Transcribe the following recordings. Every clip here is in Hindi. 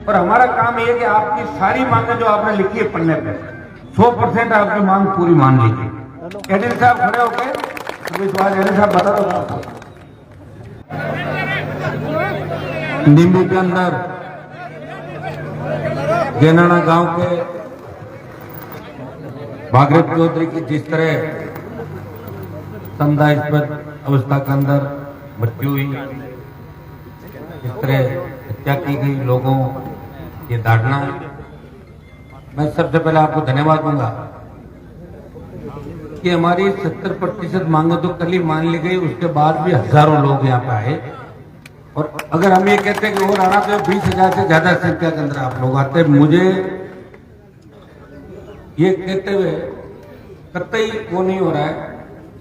और हमारा काम ये है कि आपकी सारी मांगे जो आपने लिखी है पन्ने पे 100% आपकी मांग पूरी मान लीजिए। एडिल साहब खड़े होके विश्वास एडिल साहब बता दो आपको। नींबी के अंदर गेनाना गांव के भागीरथ चौधरी की जिस तरह संदेहास्पद अवस्था के अंदर मृत्यु हुई, इस तरह हत्या की गई, लोगों ये धारणा, मैं सबसे पहले आपको धन्यवाद दूंगा कि हमारी 70% मांगे तो कल ही मान ली गई, उसके बाद भी हजारों लोग यहाँ पे आए। और अगर हम ये कहते हैं कि और आना तो 20,000 से ज्यादा संख्या के अंदर आप लोग आते, मुझे ये कहते हुए कतई वो नहीं हो रहा है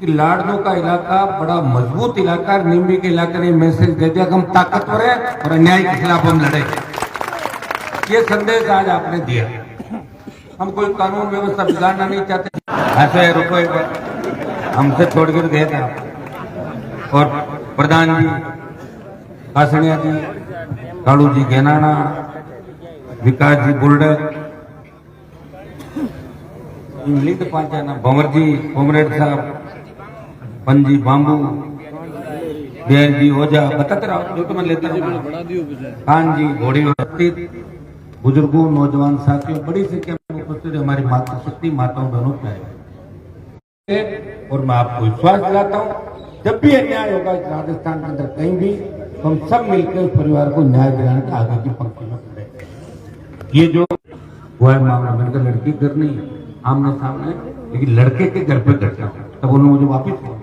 कि लाडनू का इलाका बड़ा मजबूत इलाका, नींबी के इलाके ने मैसेज दे दिया कि हम ताकतवर हैं और अन्याय के खिलाफ हम लड़े। ये संदेश आज आपने दिया। हम कोई कानून व्यवस्था बिगाड़ना नहीं चाहते। ऐसे रुको एक बार, हमसे छोड़ कर गए थे आप और प्रधान जी कासनिया जी, कालू जी गेनाना, विकास जी बुल्डर, लिख पाचा ना भंवर जी, कॉमरेड साहब, पंजी बाम्बू, बेर जी ओझा, बताते रहो जो तो मैं लेता हूँ, खान जी घोड़ी, बुजुर्गों, नौजवान साथियों, बड़ी संख्या में उपस्थित हमारी मातृशक्ति माताओं बहनों प्यारे, और मैं आपको विश्वास दिलाता हूँ जब भी अन्याय होगा इस राजस्थान के अंदर कहीं भी, हम सब मिलकर उस परिवार को न्याय दिलाने के आगे की पंक्ति में खड़े। ये जो हुआ है मामला, मैंने कहा लड़की घर नहीं आमने सामने, लेकिन लड़के के घर पे करता हूँ, तब उन्होंने मुझे वापिस फोन,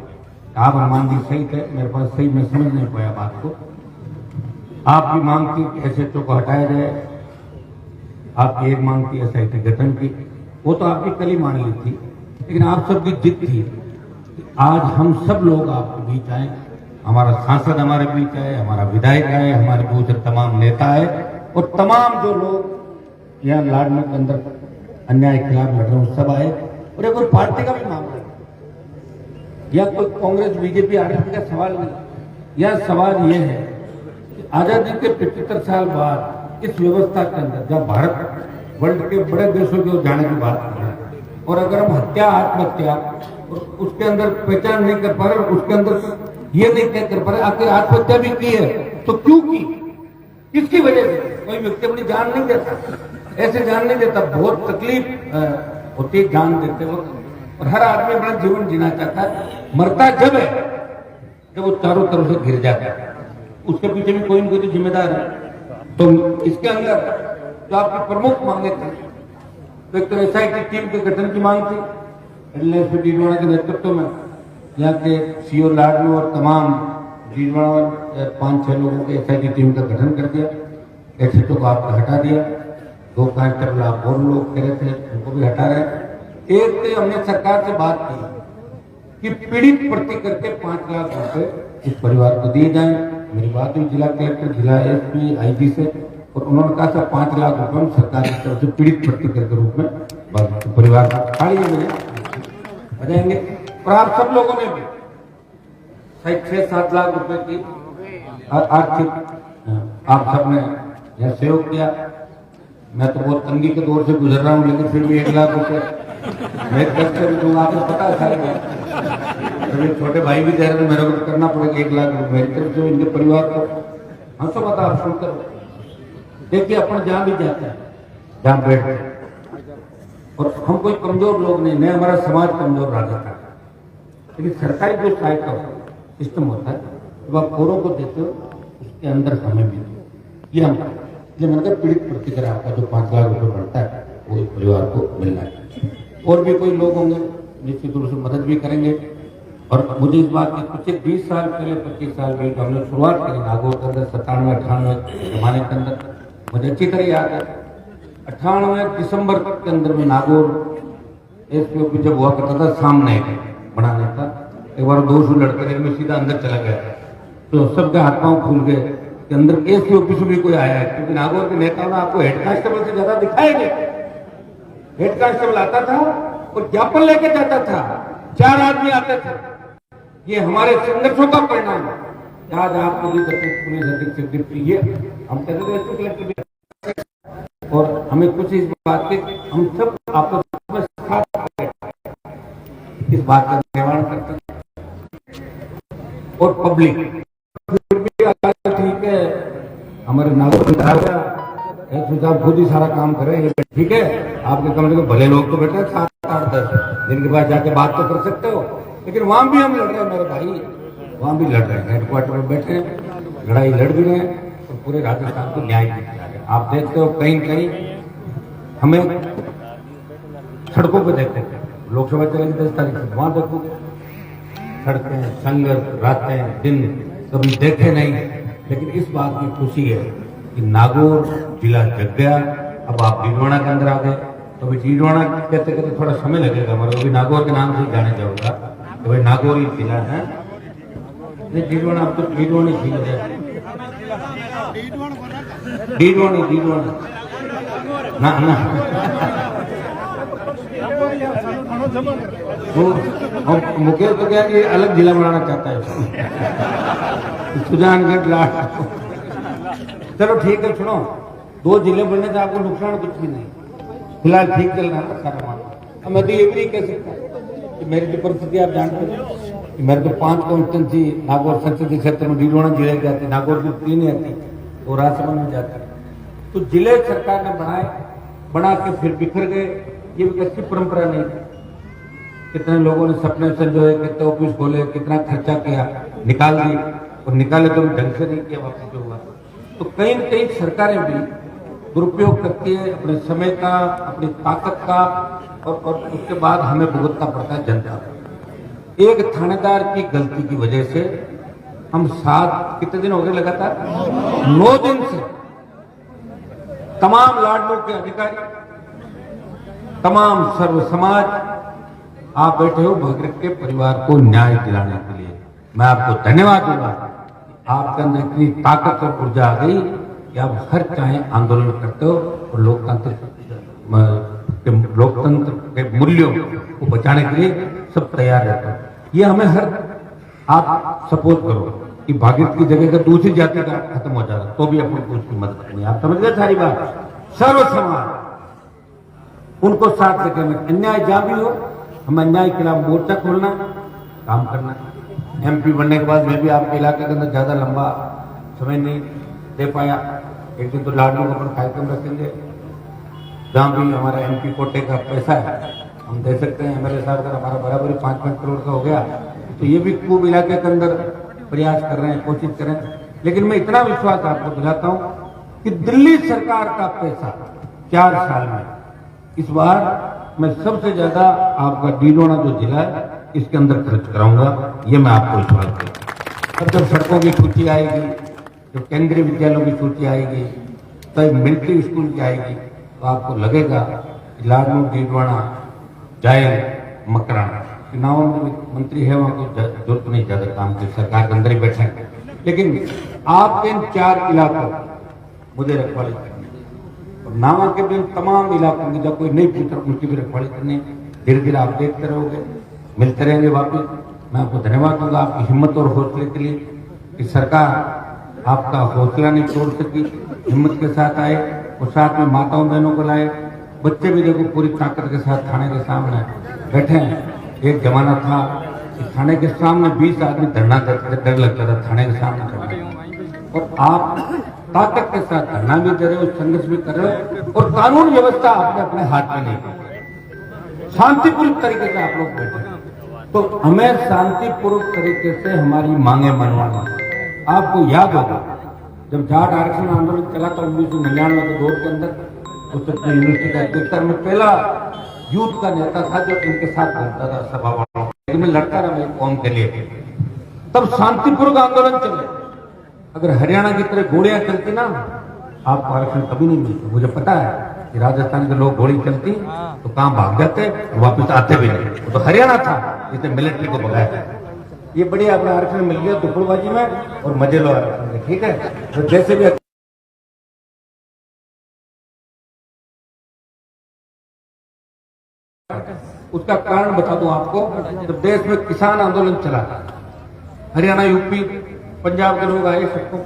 आप हनुमान जी सही थे, मेरे पास सही मैं समझ नहीं पाया बात को। आपकी मांग थी कि एसएचओ को हटाया जाए, आपकी एक मांग थी एसआईटी गठन की, वो तो आपकी कल ही मान ली थी, लेकिन आप सबकी जिद थी कि आज हम सब लोग आपके बीच आए, हमारा सांसद हमारे बीच आए, हमारा विधायक आए, हमारे दूसरे तमाम नेता आए, और तमाम जो लोग यहाँ लाडनू के अंदर अन्याय के खिलाफ लड़ रहे हैं सब आए। और एक और पार्टी का भी मामला है, या कोई कांग्रेस बीजेपी आरएसपी का सवाल नहीं, यह सवाल यह है कि आजादी के 75 साल बाद इस व्यवस्था के अंदर जब भारत वर्ल्ड के बड़े देशों की ओर जाने की बात कर रहे हैं, और अगर हम हत्या आत्महत्या और उसके अंदर पहचान नहीं कर पा रहे, उसके अंदर ये नहीं तय कर पा रहे आखिर आत्महत्या भी की है तो क्यों की, किसकी वजह से? कोई व्यक्ति अपनी जान नहीं देता, ऐसे जान नहीं देता, बहुत तकलीफ होती है जान देते वक्त, और हर आदमी अपना जीवन जीना चाहता है, मरता जब है जब वो चारों तरफ से घिर जाता है, उसके पीछे भी कोई न कोई तो जिम्मेदार है। तो इसके अंदर जो आपकी प्रमुख मांगे थी, तो एक तो एसआईटी टीम के गठन की मांग थी, एडीएसपी डीडवाड़ा के नेतृत्व में यहाँ के सीओ लाडनू और तमाम डीडवाड़ा 5-6 लोगों के एसआईटी टीम का गठन कर दिया, एसएचओ को आपने हटा दिया, 2 कांस्टेबल आप और लोग कह रहे थे उनको भी हटा रहे। एक तो हमने सरकार से बात की कि पीड़ित प्रति करके 5 लाख रुपए इस परिवार को दिए जाएं। मेरी बात हुई जिला कलेक्टर, जिला एसपी, आईजी से, और उन्होंने कहा था 5 लाख रुपए हम सरकार की तरफ से पीड़ित प्रति करके रूप में परिवार को खाली बजाएंगे। और आप सब लोगों ने भी 6-7 लाख रुपए की आर्थिक आप सबने यह सहयोग किया। मैं तो बहुत तंगी के दौर से गुजर रहा हूँ, लेकिन फिर भी 1 लाख रुपए मैं करते भी दूंगा, आपको पता है सारे छोटे भाई भी दे रहे मेरे को करना पड़ेगा 1 लाख रुपए मेरी तरफ से इनके परिवार को। हाँ तो बता, आप सुनकर देखिए, अपन जहाँ भी जाते हैं जहाँ बैठते हैं, और हम कोई कमजोर लोग नहीं, नहीं हमारा समाज कमजोर रह जाता है, लेकिन सरकारी जो सहायता सिस्टम होता है जब आप औरों को देते हो उसके अंदर हमें भी ये हम मैंने कहा पीड़ित प्रतिकर आपका जो 5 लाख रुपए बढ़ता है वो इस परिवार को मिलना है। और भी कोई लोग होंगे निश्चित रूप से मदद भी करेंगे। और मुझे इस बात की कुछ 20 साल पहले 25 साल पहले तो हमने शुरुआत करी नागौर के अंदर 97-98 जमाने के अंदर, मुझे अच्छी तरह याद है 98 दिसंबर के अंदर में नागौर एसपी ऑफिस जब हुआ करता था सामने बनाने का, एक बार 200 लड़के में सीधा अंदर चला गया, तो सबके हाथ पांव खुल गए कि अंदर एसपी ऑफिस में कोई आया है, क्योंकि नागौर के नेताओं ने आपको हेड कांस्टेबल से ज्यादा दिखाई नहीं। हेड कांस्टेबल आता था और ज्ञापन लेके जाता था, 4 आदमी आते थे। ये हमारे संघर्षों का परिणाम है। आज आपको भी पुलिस अधीक्षक डिप्टी, ये हम कहते थे हमें कुछ इस बात के, हम सब आपस में साथ इस बात का निर्माण करते हैं। और पब्लिक फिर भी ठीक है, हमारे नागरिक साहब खुद ही सारा काम कर रहे हैं, ठीक है। आपके कमरे में भले लोग तो बैठे हैं 7-8-10 दिन के बाद जाके बात तो कर सकते हो, लेकिन वहां भी हम लड़ रहे हैं मेरे भाई, वहां भी लड़ रहे हैं, हेडक्वार्टर में बैठे हैं, लड़ाई लड़ भी रहे हैं और पूरे राजस्थान को न्याय भी दिया है। आप देखते हो कहीं कहीं हमें सड़कों पर देखते थे, लोकसभा चलेगी 10 तारीख से, वहां देखो सड़कें, संघर्ष, रातें दिन कभी देखे नहीं। लेकिन इस बात की खुशी है कि नागौर जिला जग गया। अब आप डीडवाना के अंदर आ गए, तो अभी डीडवाना कहते कहते थोड़ा समय लगेगा, मगर अभी नागौर के नाम से जाने जाऊंगा तो भाई नागौर ही जिला है। डीडवाना अब तो डीडवानी जिला है, डीडवाना ना ना वो मुकेश तो क्या ये अलग जिला बनाना चाहता है सुजानगढ़ लाट। चलो ठीक है, सुनो, 2 जिले बनने से आपको नुकसान कुछ भी नहीं, फिलहाल ठीक चल रहा है सारा मामला। मैं तो ये भी नहीं कह सकता कि मेरी जो परिस्थिति आप जानते हो कि मेरे तो 5 कॉन्स्टिट्यूंसी नागौर संसदीय क्षेत्र में डीडवाना जिले की जाती, नागौर की 3 ही आती वो राज्यसभा में जाती। तो जिले सरकार ने बना के फिर बिखर गए, ये भी अच्छी परंपरा नहीं थी। कितने लोगों ने सपने संजोए, कितने ऑफिस खोले, कितना खर्चा किया, निकाल दी, और निकाले तो ढंग से नहीं किया, वापस जो हुआ। तो कहीं न कहीं सरकारें भी दुरुपयोग करती है अपने समय का, अपनी ताकत का, और उसके बाद हमें भुगतना पड़ता है जनता को। एक थानेदार की गलती की वजह से हम 7 कितने दिन हो गए लगातार 9 दिन से तमाम लाडलों के अधिकारी, तमाम सर्व समाज आप बैठे हो भागीरथ के परिवार को न्याय दिलाने के लिए। मैं आपको धन्यवाद दूंगा, आपके अंदर इतनी ताकत और ऊर्जा आ गई कि आप हर चाहे आंदोलन करते हो और लोकतंत्र के मूल्यों को बचाने के लिए सब तैयार रहते हो। ये हमें हर आप सपोर्ट करो कि भागीरथ की जगह का दूसरी जाति का खत्म हो जाएगा तो भी अपन को उसकी मदद करनी। आप समझ गए सारी बात। सर्व समाज उनको साथ लेकर अन्याय जहां भी हो, हम अन्याय के खिलाफ मोर्चा खोलना, काम करना। एमपी बनने के बाद मैं भी आपके इलाके के अंदर ज्यादा लंबा समय नहीं दे पाया। एक दिन तो लाडलू का अपन कार्यक्रम रखेंगे, जहां भी हमारा एमपी कोटे का पैसा है हम दे सकते हैं। एमएलए साहब का हमारा बराबर 5-5 करोड़ का हो गया, तो ये भी खूब इलाके के अंदर प्रयास कर रहे हैं, कोशिश कर रहे हैं। लेकिन मैं इतना विश्वास आपको दिलाता हूं कि दिल्ली सरकार का पैसा 4 साल में इस बार मैं सबसे ज्यादा आपका डीडवाना जो जिला है इसके अंदर खर्च कराऊंगा, ये मैं आपको विश्वास दूंगा। अब जब सड़कों की सूची आएगी, जब केंद्रीय विद्यालयों की सूची आएगी, तब मिलिट्री स्कूल की आएगी, तो आपको लगेगा कि लाडनू, डीडवाना, जायल, मकराना, चुनाव मंत्री है वहां को जरूरत नहीं ज्यादा काम की, सरकार के अंदर ही बैठे हैं। लेकिन आपके इन 4 इलाकों मुझे रखवाली करनी और नावा के भी तमाम इलाकों की जब कोई नहीं पूछ रहा उनकी भी रखवाली करनी। धीरे धीरे आप देखते रहोगे, मिलते रहेंगे वापिस। मैं आपको धन्यवाद दूंगा आपकी हिम्मत और हौसले के लिए कि सरकार आपका हौसला नहीं तोड़ सकी, हिम्मत के साथ आए और साथ में माताओं बहनों को लाए। बच्चे भी देखो पूरी ताकत के साथ थाने के सामने बैठे हैं। एक जमाना था कि थाने के सामने 20 आदमी धरना करते, डर लगता था थाने के सामने करना, और आप ताकत के साथ धरना भी दे रहे हो, संघर्ष भी कर रहे हो, और कानून व्यवस्था आपने अपने हाथ में नहीं कर, शांतिपूर्वक तरीके से आप लोग बैठे। तो हमें शांतिपूर्वक तरीके से हमारी मांगे मनवाना। आपको याद होगा जब जाट आरक्षण आंदोलन चला था 1999 के दौर के अंदर, उस वक्त यूनिवर्सिटी का अध्यक्ष में पहला यूथ का नेता था जो इनके साथ घूमता था सभा वालों, लेकिन मैं लड़ता रहा मेरी कौम के लिए। तब शांतिपूर्वक आंदोलन चले। अगर हरियाणा की तरह गोलियां चलती ना, आपको आरक्षण कभी नहीं मिलता। मुझे पता है कि राजस्थान के लोग गोली चलती तो कहां भाग जाते और वापस आते भी नहीं। वो तो हरियाणा था जिसने मिलिट्री को भगाया। ये बढ़िया अपना आरक्षण मिल गया टुकड़बाजी में और मजे लो आरक्षण में, ठीक है। तो जैसे भी उसका कारण बता दूं आपको। जब देश में किसान आंदोलन चला, हरियाणा, यूपी, पंजाब के लोग आए, सबको,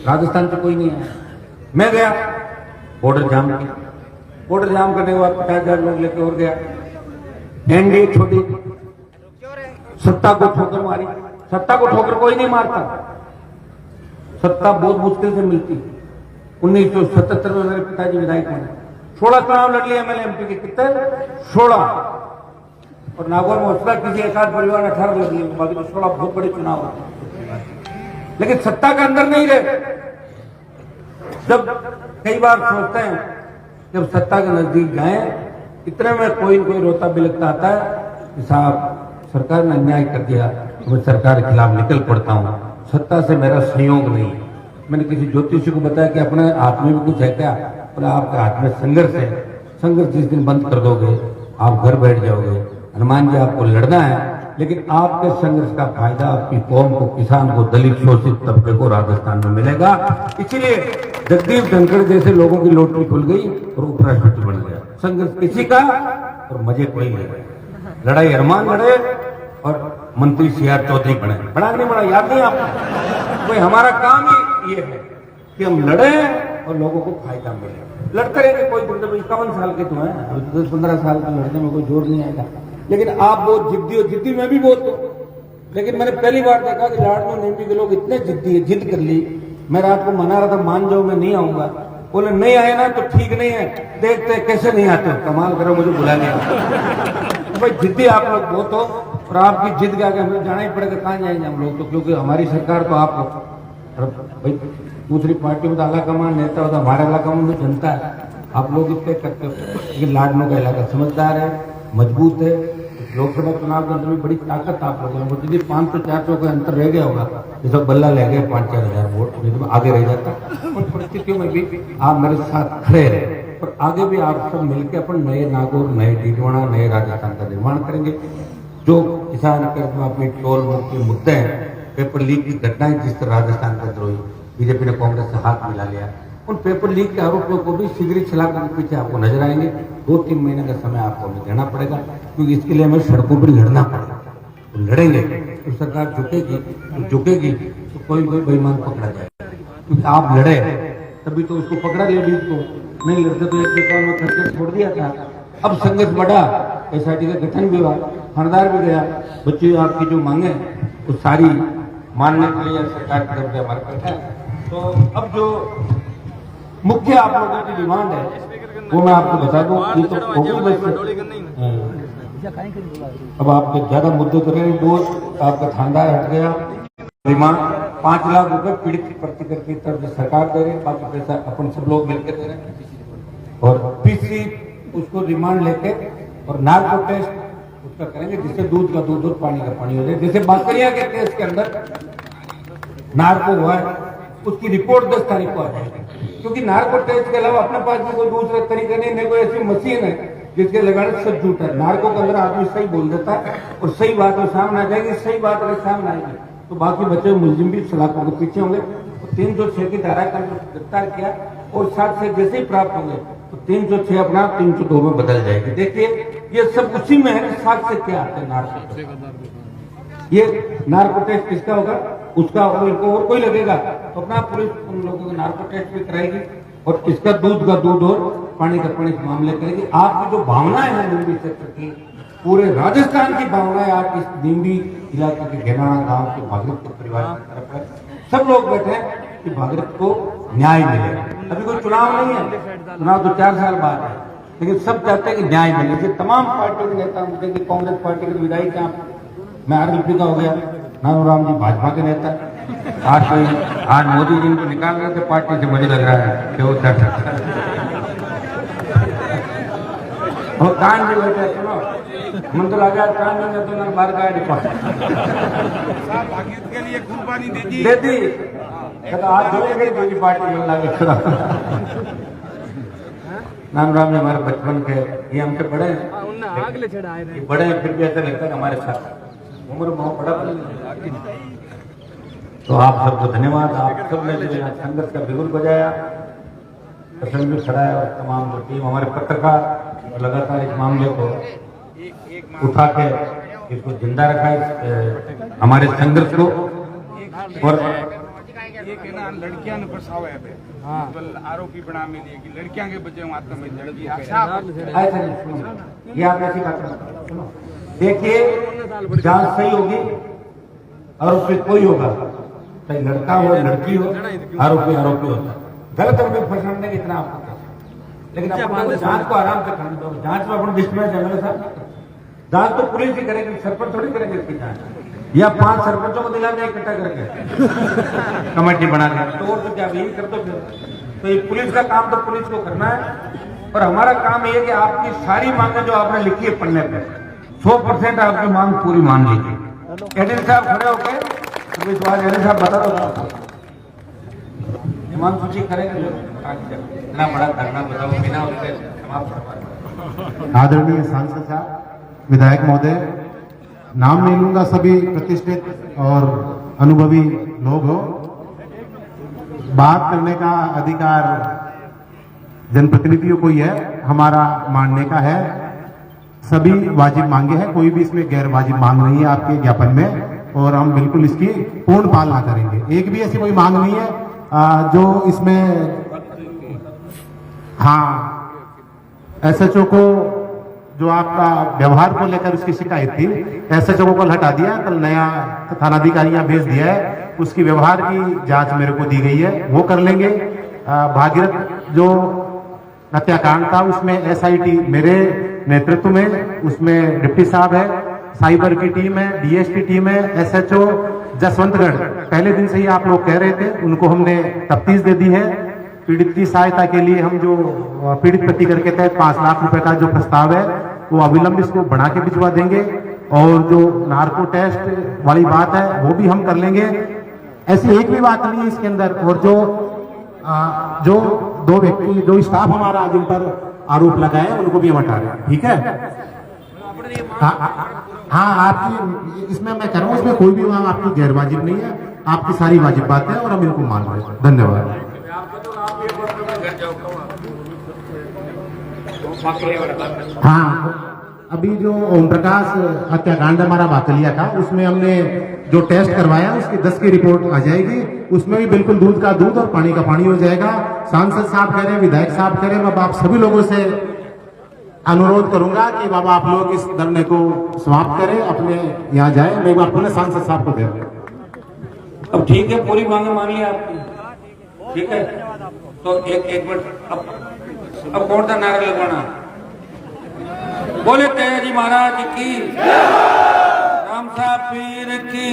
राजस्थान से कोई नहीं आया। मैं गया बॉर्डर जाम किया। बॉर्डर जाम करने के बाद 50,000 लोग लेके और गया। एनडीए छोड़ी, सत्ता को ठोकर मारी। सत्ता को ठोकर कोई नहीं मारता, सत्ता बहुत मुश्किल से मिलती। 1977 में मेरे पिताजी विधायक बने, 16 चुनाव लड़ लिए एमएलए एमपी के, कितने 16। और नागौर में उसका किसी एकाध परिवार ने 18 लड़ लिए, बाकी तो 16 बहुत बड़े चुनाव होते। लेकिन सत्ता के अंदर नहीं रहे। जब कई बार सोचते हैं जब सत्ता के नजदीक जाए, इतने में कोई रोता बिलखता आता है कि साहब सरकार ने अन्याय कर दिया, मैं सरकार के खिलाफ निकल पड़ता हूं, सत्ता से मेरा संयोग नहीं। मैंने किसी ज्योतिषी को बताया कि अपने हाथ में भी कुछ है क्या? बोला आपके हाथ में संघर्ष है, संघर्ष जिस दिन बंद कर दोगे आप घर बैठ जाओगे। हनुमान जी आपको लड़ना है, लेकिन आपके संघर्ष का फायदा आपकी कौम को, किसान को, दलित शोषित तबके को राजस्थान में मिलेगा। इसलिए जगदीप धनखड़ जैसे लोगों की लॉटरी खुल गई और उपराष्ट्रपति बन गया। संघर्ष किसी का और मजे कोई नहीं। लड़ाई हनुमान लड़े और मंत्री सीआर चौधरी बने, बड़ा नहीं बड़ा याद नहीं आपको? कोई हमारा काम ही ये है कि हम लड़े और लोगों को फायदा मिले। लड़ते रहेंगे, कोई 51 साल के तो है, 10-15 साल का लड़ने में कोई जोर नहीं आएगा। लेकिन आप बहुत जिद्दी हो, जिद्दी मैं भी बहुत हूं। लेकिन मैंने पहली बार देखा कि लाडनू नेमपी के लोग इतने जिद्दी है, जिद कर ली। मैं रात को मना रहा था मान जाओ मैं नहीं आऊंगा, बोले नहीं आए ना तो ठीक नहीं है, देखते कैसे नहीं आते हो, कमाल करो मुझे बुला लिया। तो भाई जिद्दी आप लोग बहुत हो और आपकी जिद के आगे हमें जाना ही पड़ेगा। कहाँ जाएंगे हम लोग तो, क्योंकि हमारी सरकार तो आप हो। भाई दूसरी पार्टी में तो अला कमान नेता होता, हमारे अला कमान में जनता है। आप लोग इतने करते हो, लेकिन लाडनू का इलाका समझदार है, मजबूत है। लोकसभा चुनाव के अंदर भी बड़ी ताकत आप लोगों में, यदि 500-400 का अंतर रह गया होगा, ये सब बल्ला ले गए 5-4 हजार वोट, नहीं तो आगे रह जाता। उन परिस्थितियों में भी आप मेरे साथ खड़े रहे और आगे भी आप सब मिलकर अपन नए नागौर, नए डीडवाना, नए राजस्थान का निर्माण करेंगे। जो किसान कर्ज माफी, टोल मुक्ति मुद्दे हैं, पेपर लीक की घटनाएं जिस तरह राजस्थान के अंदर हुई, बीजेपी ने कांग्रेस से हाथ मिला लिया, उन पेपर लीक के आरोपियों को भी शीघ्र छलांग के पीछे आपको नजर आएंगे। 2-3 महीने का समय आपको हमें देना पड़ेगा, क्योंकि इसके लिए हमें सड़कों पर लड़ना पड़ेगा। तो लड़ेंगे तो सरकार झुकेगी तो कोई बेईमान पकड़ा जाएगा। क्योंकि आप लड़े तभी तो उसको पकड़ा, लेडीज को नहीं लड़ते तो एक पेपर में करके छोड़ दिया था। अब संघर्ष बढ़ा, एसआईटी का गठन भी हुआ, थानेदार भी गया। बच्चों आपकी जो मांगे वो सारी मानने के लिए सरकार की तरफ से हमारे पास है। तो अब जो मुख्य आप लोगों की डिमांड है वो मैं आपको बता दूं, ये तो अब आपके ज्यादा मुद्दे तो नहीं, दोस्त आपका थानेदार हट गया। डिमांड 5 लाख रुपए पीड़ित की प्रतिकर की तरफ से सरकार दे रही है, बाकी पैसा अपन सब लोग मिलकर दे रहे हैं। और पीसी उसको रिमांड लेके और नार्को टेस्ट उसका करेंगे, जिससे दूध का दूध और पानी का पानी हो जाए। जैसे बाकरिया के केस के अंदर नार्को हुआ है, उसकी रिपोर्ट 10 तारीख को आ जाएगी। क्योंकि नार्को टेस्ट के अलावा अपने पास में कोई दूसरा तरीका नहीं, कोई ऐसी मशीन है जिसके लगाने से सब झूठ है। नार्को के अंदर आदमी सही बोल देता है और सही बात में सामने आ जाएगी, सही बात अगर सामने आएगी तो बाकी बचे मुलजिम भी सलाखों के पीछे होंगे। तो 306 की धारा का गिरफ्तार किया और साथ से जैसे ही प्राप्त होंगे तो 306 अपना 302 में बदल जाएगी। देखिए ये सब उसी में है, साथ से क्या आते हैं नार्को। ये नार्को टेस्ट किसका होगा, उसका और कोई लगेगा तो अपना पुलिस उन लोगों को नार्को टेस्ट भी कराएगी और इसका दूध का दूध और पानी का पानी मामले करेगी। आपकी जो भावनाएं हैं निम्बी क्षेत्र की, पूरे राजस्थान की भावनाएं आप इस निम्बी इलाके के घेनाना गांव के भागीरथ के परिवार की तरफ है। सब लोग बैठे हैं कि भागीरथ को न्याय मिले। अभी कोई चुनाव नहीं है, चुनाव तो 4 साल बाद है, लेकिन सब चाहते हैं कि न्याय मिले। तमाम पार्टियों के नेता, कांग्रेस पार्टी के विधायक हैं, मैं आरएलपी का हो गया, नानूराम जी भाजपा के नेता, आज मोदी जी इनको निकाल रहे थे पार्टी से, मुझे लग रहा है कि वो डर सकता है। और कान भी बैठे, सुनो मन तो लगा कान में तो बाहर का के लिए कुर्बानी दे दी आज जोड़ेगी पार्टी में लगा। नानूराम जी हमारे बचपन के, ये हमसे बड़े हैं, बड़े हैं फिर भी ऐसा लगता है हमारे साथ उम्र बहुत बड़ा। तो आप सबको धन्यवाद, आप सब ने जो संघर्ष का बिगुल बजाया, प्रसंग भी खड़ा है और तमाम जो टीम हमारे पत्रकार लगातार इस मामले को उठा के इसको जिंदा रखा है, हमारे संघर्ष को। और लड़कियां ने फंसावा है केवल आरोपी बना में दिए कि लड़कियां के बच्चे मात्र में लड़की साहब ऐसा नहीं, सुनो, ये आप ऐसी बात मत करो, सुनो। देखिए जांच सही होगी और उसमें कोई होगा, चाहे लड़का हो लड़की हो, आरोपी आरोपी होता है। गलत आरोपी फंसाने कितना आपको कैसे? लेकिन अपने जांच को आराम से करने दो। जांच में अपन डिस्टर्ब जंगल साहब जांच तो पुलिस ही करेगी, सरपंच थोड़ी करेंगे इसकी जांच, या 5 सरपंचों को दिलाने इकट्ठा करके कमेटी बना के तो और तो क्या यही कर दो फिर। तो ये पुलिस का काम तो पुलिस को करना है, और हमारा काम ये है कि आपकी सारी मांगे जो आपने लिखी है पन्ने पे 100% आपकी मांग पूरी मान लीजिए। एडिल साहब खड़े होके विश्वास एडिल साहब बता दो ईमान सूची करेंगे जो इतना बड़ा धरना बताओ बिना उससे समाप्त करवा। आदरणीय सांसद साहब, विधायक महोदय, नाम नहीं लूंगा, सभी प्रतिष्ठित और अनुभवी लोग हो। बात करने का अधिकार जनप्रतिनिधियों को ही है, हमारा मानने का है। सभी वाजिब मांगे हैं, कोई भी इसमें गैर वाजिब मांग नहीं है आपके ज्ञापन में, और हम बिल्कुल इसकी पूर्ण पालना करेंगे। एक भी ऐसी कोई मांग नहीं है जो इसमें, हाँ, एसएचओ को जो आपका व्यवहार को लेकर उसकी शिकायत थी, एसएचओ को कल हटा दिया, कल नया थानाधिकारी यहाँ भेज दिया है, उसकी व्यवहार की जांच मेरे को दी गई है, वो कर लेंगे। भागीरथ जो हत्याकांड था उसमें एसआईटी मेरे नेतृत्व में, उसमें डिप्टी साहब है, साइबर की टीम है, डीएसपी टीम है, एसएचओ जसवंतगढ़ पहले दिन से ही आप लोग कह रहे थे, उनको हमने तफ्तीश दे दी है। पीड़ित की सहायता के लिए हम जो पीड़ित प्रतिकर के तहत 5 लाख रुपए का जो प्रस्ताव है वो अविलंब इसको बढ़ा के भिजवा देंगे, और जो नार्को टेस्ट वाली बात है वो भी हम कर लेंगे। ऐसी एक भी बात नहीं है इसके अंदर। और जो 2 व्यक्ति, जो स्टाफ हमारा जिन पर आरोप लगाए उनको भी हम हटा रहे हैं, ठीक है। हाँ, आपकी इसमें मैं कह रहा हूँ, इसमें कोई भी मांग आपकी गैर वाजिब नहीं है, आपकी सारी वाजिब बातें हैं और हम इनको मान रहे हैं। धन्यवाद। हाँ, अभी जो ओम प्रकाश हत्याकांड हमारा वाकलिया का, उसमें हमने जो टेस्ट करवाया उसकी 10 की रिपोर्ट आ जाएगी, उसमें भी बिल्कुल दूध का दूध और पानी का पानी हो जाएगा। सांसद साहब कह रहे हैं, विधायक साहब कह रहे हैं, अब आप सभी लोगों से अनुरोध करूंगा कि बाबा आप लोग इस धरने को समाप्त करें, अपने यहाँ जाए। मैं एक बार पुनः सांसद साहब को दे रहा हूं। अब ठीक है, पूरी मांगे मान ली आपकी, ठीक है। तो एक मिनट, अब कौन सा नारा लगवाना? बोले तेजी महाराज की, राम साहब पीर की,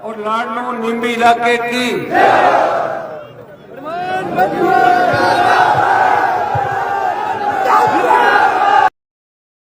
और लाडनू निम्बी इलाके की।